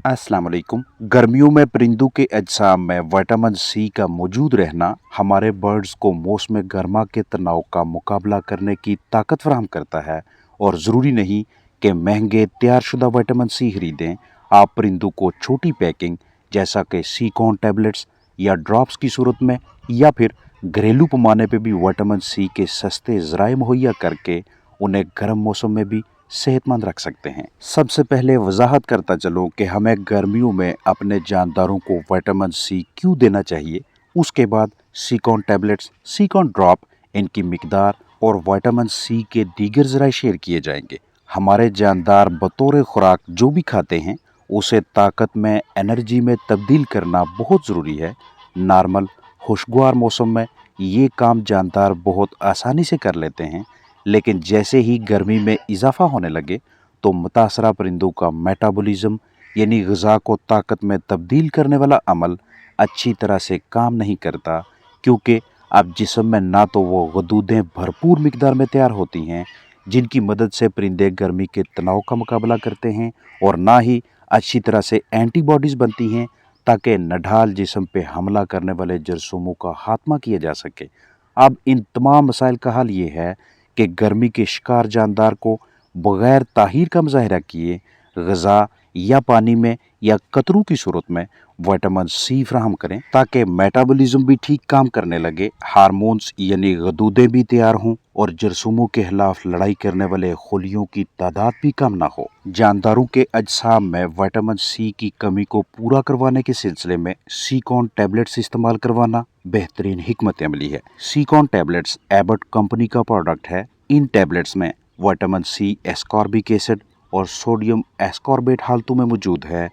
अस्सलाम वालेकुम। गर्मियों में परिंदों के अजसाम में विटामिन सी का मौजूद रहना हमारे बर्ड्स को मौसम गर्मा के तनाव का मुकाबला करने की ताकत फराहम करता है। और ज़रूरी नहीं कि महंगे तैयारशुदा विटामिन सी खरीदें। आप परिंदों को छोटी पैकिंग जैसा कि सीकॉन टैबलेट्स या ड्रॉप्स की सूरत में या फिर घरेलू पैमाने पे भी विटामिन सी के सस्ते ज़राए मुहैया करके उन्हें गर्म मौसम में भी सेहतमंद रख सकते हैं। सबसे पहले वजाहत करता चलो कि हमें गर्मियों में अपने जानदारों को विटामिन सी क्यों देना चाहिए। उसके बाद सीकॉन टैबलेट्स, सीकॉन ड्रॉप, इनकी मिकदार और विटामिन सी के दीगर ज़राए शेयर किए जाएंगे। हमारे जानदार बतौर खुराक जो भी खाते हैं उसे ताकत में, एनर्जी में तब्दील करना बहुत ज़रूरी है। नॉर्मल खुशगवार मौसम में ये काम जानदार बहुत आसानी से कर लेते हैं, लेकिन जैसे ही गर्मी में इजाफा होने लगे तो मुतासरा परिंदों का मेटाबॉलिज्म यानी ग़िज़ा को ताकत में तब्दील करने वाला अमल अच्छी तरह से काम नहीं करता, क्योंकि अब जिस्म में ना तो वो गदूदें भरपूर मिकदार में तैयार होती हैं जिनकी मदद से परिंदे गर्मी के तनाव का मुकाबला करते हैं, और ना ही अच्छी तरह से एंटीबॉडीज़ बनती हैं ताकि नढाल जिस्म पे हमला करने वाले जरासीमों का खात्मा किया जा सके। अब इन तमाम मसाइल का हल ये है कि गर्मी के शिकार जानदार को बग़ैर ताहीर का मुज़ाहरा किए ग़िज़ा या पानी में या कतरों की सूरत में विटामिन सी फराहम करें, ताकि मेटाबॉलिज्म भी ठीक काम करने लगे, हार्मोन्स यानी गदूदें भी तैयार हों और जरासीमों के खिलाफ लड़ाई करने वाले खलियों की तादाद भी कम ना हो। जानदारों के अजसाम में विटामिन सी की कमी को पूरा करवाने के सिलसिले में सीकॉन टैबलेट्स इस्तेमाल करवाना बेहतरीन हिकमत अमली है। सीकॉन टैबलेट्स एबट कंपनी का प्रोडक्ट है। इन टैबलेट्स में विटामिन सी, एस्कॉर्बिक एसिड और सोडियम एस्कॉर्बेट हालतों में मौजूद है।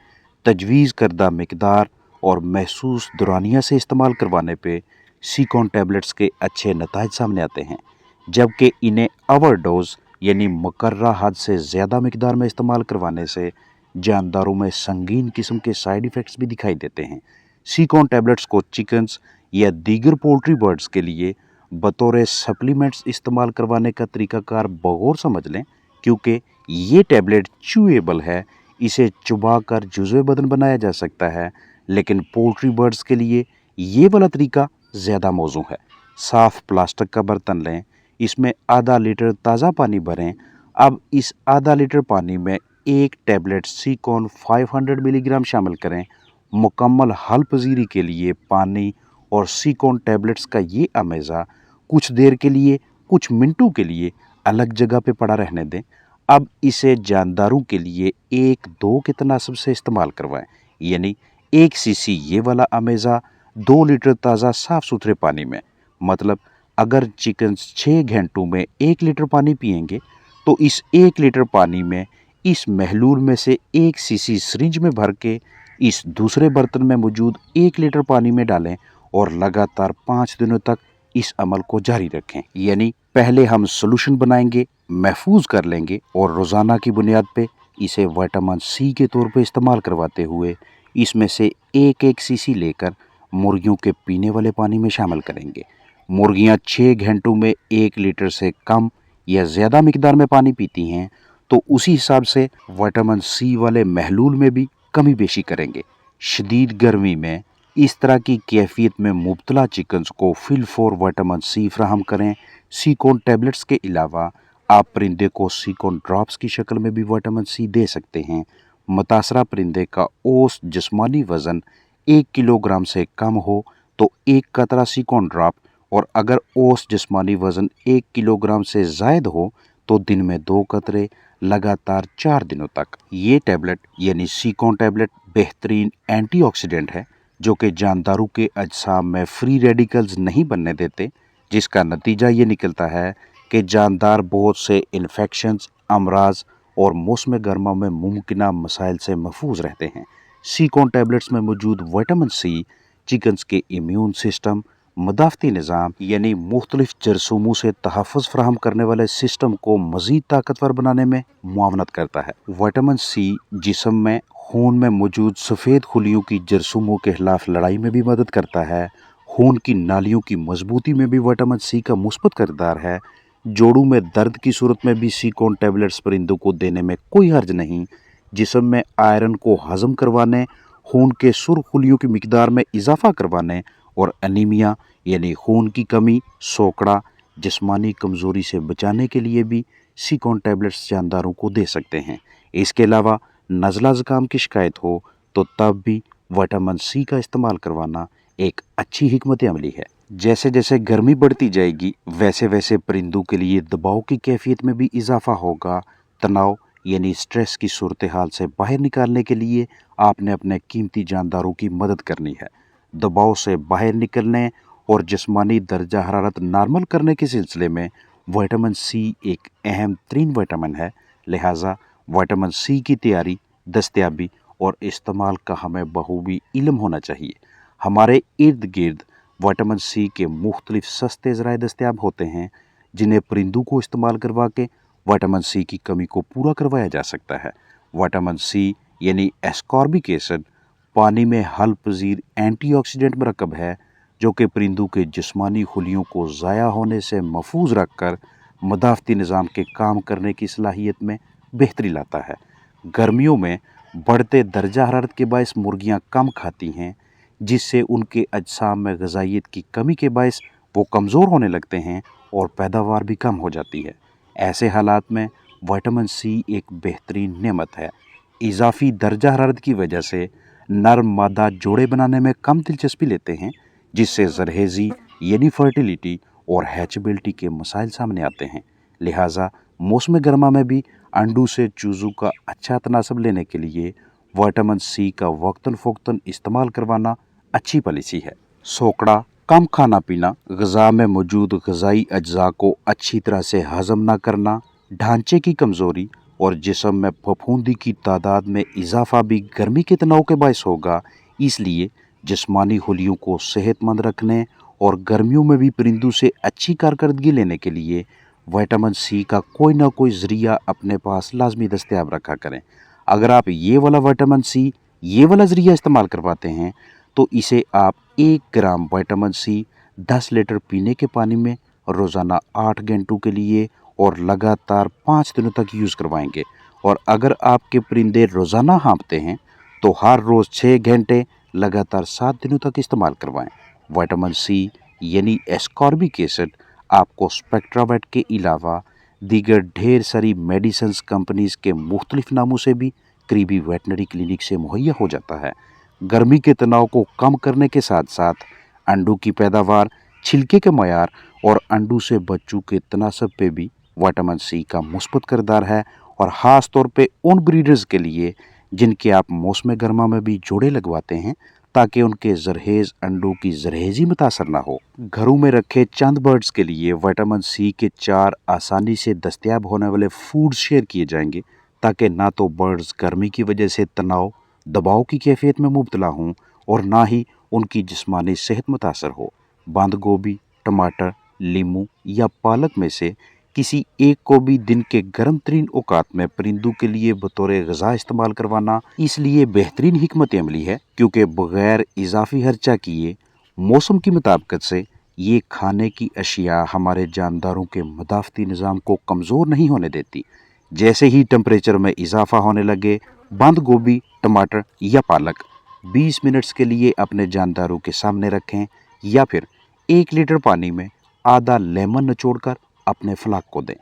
तजवीज़ करदा मिकदार और महसूस दौरानिया से इस्तेमाल करवाने पे सीकॉन टैबलेट्स के अच्छे नताइज सामने आते हैं, जबकि इन्हें ओवरडोज यानी मुकर्रा हद से ज़्यादा मिकदार में इस्तेमाल करवाने से जानदारों में संगीन किस्म के साइड इफ़ेक्ट्स भी दिखाई देते हैं। सीकॉन टैबलेट्स को चिकन्स या दीगर पोल्ट्री बर्ड्स के लिए बतौर सप्लीमेंट्स इस्तेमाल करवाने का तरीकाकार बगौर समझ लें, क्योंकि ये टैबलेट च्यूएबल है। इसे चुबाकर जुज़वे बदन बनाया जा सकता है, लेकिन पोल्ट्री बर्ड्स के लिए ये वाला तरीका ज़्यादा मौजू है। साफ़ प्लास्टिक का बर्तन लें, इसमें आधा लीटर ताज़ा पानी भरें। अब इस आधा लीटर पानी में एक टैबलेट सीकॉन 500 मिलीग्राम शामिल करें। मुकम्मल हल पजीरी के लिए पानी और सीकॉन टैबलेट्स का ये अमेज़ा कुछ देर के लिए, कुछ मिनटों के लिए अलग जगह पे पड़ा रहने दें। अब इसे जानदारों के लिए 1-2 के तनासब से इस्तेमाल करवाएं, यानी 1 सीसी ये वाला अमेज़ा 2 लीटर ताज़ा साफ़ सुथरे पानी में। मतलब अगर चिकन 6 घंटों में 1 लीटर पानी पिएंगे तो इस 1 लीटर पानी में इस महलूल में से 1 सीसी सिरिंज में भर के इस दूसरे बर्तन में मौजूद 1 लीटर पानी में डालें और लगातार 5 दिनों तक इस अमल को जारी रखें। यानी पहले हम सोल्यूशन बनाएंगे, महफूज कर लेंगे और रोज़ाना की बुनियाद पे इसे विटामिन सी के तौर पे इस्तेमाल करवाते हुए इसमें से 1-1 सीसी लेकर मुर्गियों के पीने वाले पानी में शामिल करेंगे। मुर्गियां 6 घंटों में 1 लीटर से कम या ज़्यादा मिकदार में पानी पीती हैं तो उसी हिसाब से विटामिन सी वाले महलूल में भी कमी बेशी करेंगे। शदीद गर्मी में इस तरह की कैफियत में मुब्तला चिकन्स को फिल फॉर विटामिन सी फराहम करें। सीकॉन टैबलेट्स के अलावा आप परिंदे को सीकॉन ड्रॉप्स की शक्ल में भी विटामिन सी दे सकते हैं। मुतासरा परिंदे का औसत जिस्मानी वज़न 1 किलोग्राम से कम हो तो 1 कतरा सीकॉन ड्रॉप, और अगर औसत जिस्मानी वज़न 1 किलोग्राम से ज़ायद हो तो दिन में 2 कतरे लगातार 4 दिनों तक। ये टैबलेट यानी सीकॉन टैबलेट बेहतरीन एंटीऑक्सीडेंट है जो कि जानदारों के अजसाम में फ्री रेडिकल्स नहीं बनने देते, जिसका नतीजा ये निकलता है कि जानदार बहुत से इन्फेक्शंस, अमराज और मौसम गर्मा में मुमकिना मसाइल से महफूज रहते हैं। सीकॉन टैबलेट्स में मौजूद विटामिन सी चिकन्स के इम्यून सिस्टम, मदाफ़ती निज़ाम यानी मुख्तलिफ जरासीमों से तहफ़्फ़ुज़ फराहम करने वाले सिस्टम को मज़ीद ताकतवर बनाने में मुआवनत करता है। विटामिन सी जिस्म में खून में मौजूद सफ़ेद खुलियों की जरासीमों के खिलाफ लड़ाई में भी मदद करता है। खून की नालियों की मजबूती में भी विटामिन सी का मुस्बत किरदार है। जोड़ों में दर्द की सूरत में भी सीकॉन टैबलेट्स परिंदों को देने में कोई हर्ज नहीं। जिस्म में आयरन को हजम करवाने, खून के सुर्खुलियों की मिकदार में इजाफा करवाने और एनीमिया यानी खून की कमी, सोकड़ा, जिस्मानी कमज़ोरी से बचाने के लिए भी सिकॉन टैबलेट्स जानदारों को दे सकते हैं। इसके अलावा नज़ला ज़ुकाम की शिकायत हो तो तब भी विटामिन सी का इस्तेमाल करवाना एक अच्छी हिकमत अमली है। जैसे जैसे गर्मी बढ़ती जाएगी वैसे वैसे परिंदों के लिए दबाव की कैफियत में भी इजाफा होगा। तनाव यानी स्ट्रेस की सूरत हाल से बाहर निकालने के लिए आपने अपने कीमती जानदारों की मदद करनी है। दबाव से बाहर निकलने और जिस्मानी दर्जा हरारत नॉर्मल करने के सिलसिले में विटामिन सी एक अहम तरीन विटामिन है। लिहाजा विटामिन सी की तैयारी, दस्तयाबी और इस्तेमाल का हमें बखूबी इल्म होना चाहिए। हमारे इर्द गिर्द विटामिन सी के मुख्तलिफ सस्ते ज़राए दस्तयाब होते हैं जिन्हें परिंदों को इस्तेमाल करवा के विटामिन सी की कमी को पूरा करवाया जा सकता है। विटामिन सी यानी एस्कॉर्बिक एसिड पानी में हल पजीर एंटीऑक्सीडेंट मरकब है जो कि परिंदों के जिस्मानी खुलियों को ज़ाया होने से महफूज रख कर मदाफ़ती निज़ाम के काम करने की सलाहियत में बेहतरी लाता है। गर्मियों में बढ़ते दर्जा हरारत के बायस मुर्गियाँ कम खाती हैं जिससे उनके अजसाम में ग़िज़ाइयत की कमी के बायस वो कमज़ोर होने लगते हैं और पैदावार भी कम हो जाती है। ऐसे हालात में विटामिन सी एक बेहतरीन नेमत है। इजाफी दर्जा हरारत की वजह से नर्म मादा जोड़े बनाने में कम दिलचस्पी लेते हैं जिससे जरहेज़ी यानी फर्टिलिटी और हैचबिलिटी के मसाइल सामने आते हैं। लिहाजा मौसम गर्मा में भी अंडों से चूज़ों का अच्छा तनासब लेने के लिए विटामिन सी का वक्तन फ़ौक्तन इस्तेमाल करवाना अच्छी पॉलिसी है। सोकड़ा, कम खाना पीना, ग़िज़ा में मौजूद ग़िज़ाई अज्जा को अच्छी तरह से हज़म न करना, ढांचे की कमज़ोरी और जिस्म में फफूंदी की तादाद में इजाफा भी गर्मी के तनाव के बायस होगा। इसलिए जिस्मानी खुलियों को सेहतमंद रखने और गर्मियों में भी परिंदों से अच्छी कारकर्दगी लेने के लिए विटामिन सी का कोई ना कोई ज़रिया अपने पास लाजमी दस्तयाब रखा करें। अगर आप ये वाला विटामिन सी, ये वाला ज़रिया इस्तेमाल करवाते हैं तो इसे आप 1 ग्राम विटामिन सी 10 लीटर पीने के पानी में रोज़ाना 8 घंटों के लिए और लगातार 5 दिनों तक यूज़ करवाएंगे। और अगर आपके परिंदे रोज़ाना हाँफते हैं तो हर रोज़ 6 घंटे लगातार 7 दिनों तक इस्तेमाल करवाएं। विटामिन सी यानी एस्कॉर्बिक एसिड आपको स्पेक्ट्रावेट के अलावा दीगर ढेर सारी मेडिसिन्स कंपनीज़ के मुख्तलिफ नामों से भी करीबी वेटनरी क्लिनिक से मुहैया हो जाता है। गर्मी के तनाव को कम करने के साथ साथ अंडों की पैदावार, छिलके के मयार और अंडों से बच्चों के तनासब पे भी विटामिन सी का मुस्बत किरदार है। और ख़ास तौर पे उन ब्रीडर्स के लिए जिनके आप मौसम गर्मा में भी जोड़े लगवाते हैं ताकि उनके जरहेज़ अंडों की जरहेज़ी मुतासर ना हो। घरों में रखे चंद बर्ड्स के लिए विटामिन सी के 4 आसानी से दस्तयाब होने वाले फूड शेयर किए जाएंगे ताकि ना तो बर्ड्स गर्मी की वजह से तनाव, दबाव की कैफियत में मुब्तला हों और ना ही उनकी जिस्मानी सेहत मुतासर हो। बंद गोभी, टमाटर, लीमू या पालक में से किसी एक को भी दिन के गर्म तरीन औकात में परिंदों के लिए बतौर ग़िज़ा इस्तेमाल करवाना इसलिए बेहतरीन हिकमत अमली है क्योंकि बग़ैर इजाफी खर्चा किए मौसम की मुताबिकत से ये खाने की अशिया हमारे जानदारों के मदाफ़ती निज़ाम को कमज़ोर नहीं होने देती। जैसे ही टेम्परेचर में इजाफा होने लगे, बंद गोभी, टमाटर या पालक 20 मिनट्स के लिए अपने जानदारों के सामने रखें या फिर 1 लीटर पानी में आधा लेमन निचोड़कर अपने फलाक को दें।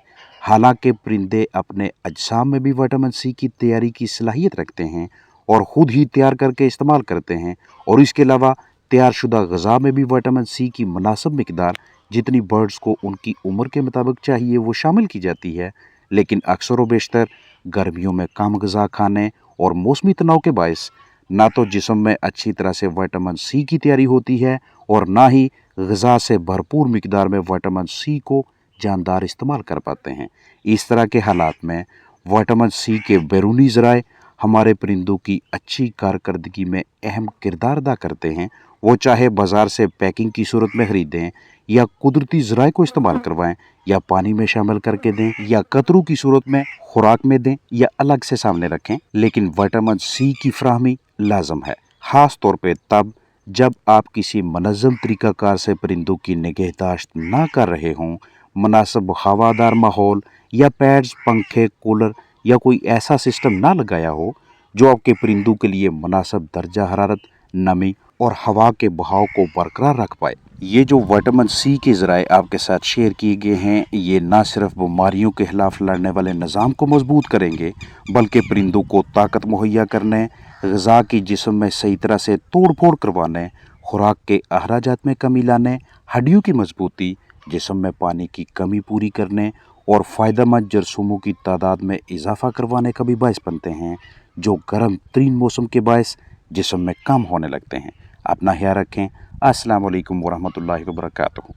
हालांकि परिंदे अपने अजसाम में भी विटामिन सी की तैयारी की सलाहियत रखते हैं और ख़ुद ही तैयार करके इस्तेमाल करते हैं और इसके अलावा तैयार शुदा ग़िज़ा में भी विटामिन सी की मुनासिब मिकदार जितनी बर्ड्स को उनकी उम्र के मुताबिक चाहिए वो शामिल की जाती है। लेकिन अक्सर व बेशतर गर्मियों में कम ग़िज़ा खाने और मौसमी तनाव के बायस ना तो जिस्म में अच्छी तरह से विटामिन सी की तैयारी होती है और ना ही ग़िज़ा से भरपूर मिकदार में विटामिन सी को जानदार इस्तेमाल कर पाते हैं। इस तरह के हालात में विटामिन सी के बैरूनी ज़राए हमारे परिंदों की अच्छी कारकर्दगी में अहम किरदार अदा करते हैं। वो चाहे बाज़ार से पैकिंग की सूरत में ख़रीदें या कुदरती ज़राए को इस्तेमाल करवाएं या पानी में शामिल करके दें या कतरों की सूरत में खुराक में दें या अलग से सामने रखें, लेकिन विटामिन सी की फराहमी लाजम है। ख़ास तौर पे तब जब आप किसी मनज़्ज़म तरीक़ाकार से परिंदों की निगहदाश्त ना कर रहे हों, मुनासिब हवादार माहौल या पैड्स, पंखे, कूलर या कोई ऐसा सिस्टम ना लगाया हो जो आपके परिंदों के लिए मुनासिब दर्जा हरारत, नमी और हवा के बहाव को बरकरार रख पाए। ये जो विटामिन सी के ज़राए आपके साथ शेयर किए गए हैं, ये ना सिर्फ बीमारियों के खिलाफ लड़ने वाले निज़ाम को मजबूत करेंगे, बल्कि परिंदों को ताकत मुहैया करने, ग़िज़ा की जिस्म में सही तरह से तोड़ फोड़ करवाने, खुराक के अखराजात में कमी लाने, हड्डियों की मजबूती, जिस्म में पानी की कमी पूरी करने और फ़ायदेमंद जरासीमों की तादाद में इजाफा करवाने का भी बायस बनते हैं, जो गर्म तरीन मौसम के बायस जिस्म में कम होने लगते हैं। अपना ख्याल रखें। अस्सलाम वालेकुम वरहमतुल्लाहि वबरकातुहू।